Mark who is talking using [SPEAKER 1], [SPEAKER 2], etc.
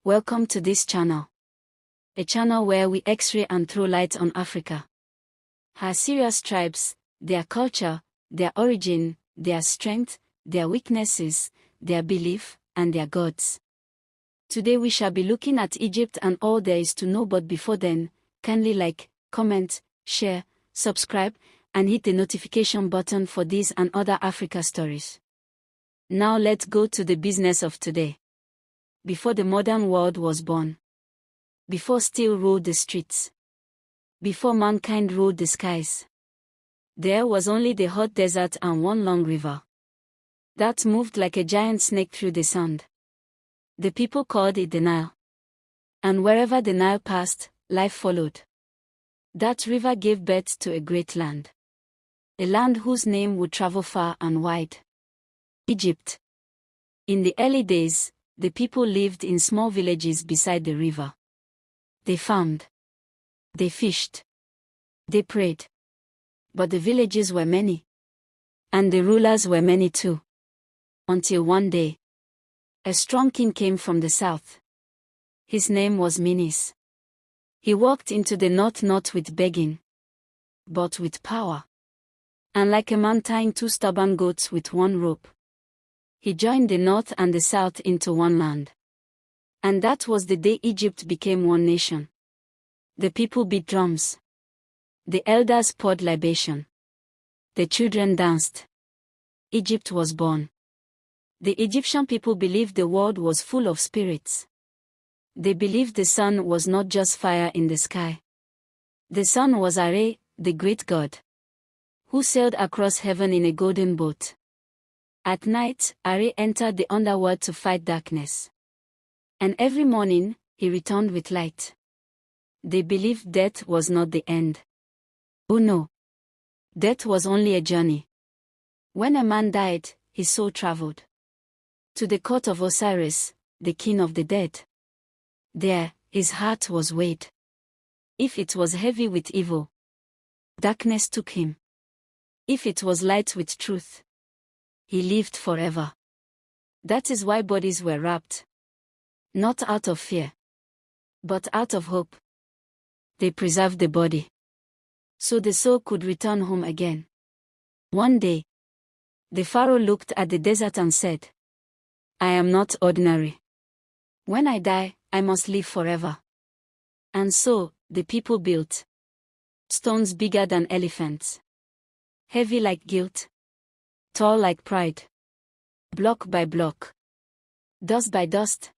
[SPEAKER 1] Welcome to this channel. A channel where we x-ray and throw light on Africa. Her serious tribes, their culture, their origin, their strength, their weaknesses, their belief, and their gods. Today we shall be looking at Egypt and all there is to know, but before then, kindly like, comment, share, subscribe, and hit the notification button for these and other Africa stories. Now let's go to the business of today. Before the modern world was born. Before steel ruled the streets. Before mankind ruled the skies. There was only the hot desert and one long river that moved like a giant snake through the sand. The people called it the Nile. And wherever the Nile passed, life followed. That river gave birth to a great land. A land whose name would travel far and wide. Egypt. In the early days, the people lived in small villages beside the river. They farmed. They fished. They prayed. But the villages were many. And the rulers were many too. Until one day, a strong king came from the south. His name was Menes. He walked into the north not with begging, but with power. And like a man tying two stubborn goats with one rope, he joined the north and the south into one land. And that was the day Egypt became one nation. The people beat drums. The elders poured libation. The children danced. Egypt was born. The Egyptian people believed the world was full of spirits. They believed the sun was not just fire in the sky. The sun was Ra, the great god, who sailed across heaven in a golden boat. At night, Ra entered the underworld to fight darkness. And every morning, he returned with light. They believed death was not the end. Oh no. Death was only a journey. When a man died, his soul traveled to the court of Osiris, the king of the dead. There, his heart was weighed. If it was heavy with evil, darkness took him. If it was light with truth, he lived forever. That is why bodies were wrapped. Not out of fear, but out of hope. They preserved the body, so the soul could return home again. One day, the pharaoh looked at the desert and said, "I am not ordinary. When I die, I must live forever." And so, the people built stones bigger than elephants, heavy like guilt, tall like pride. Block by block, dust by dust,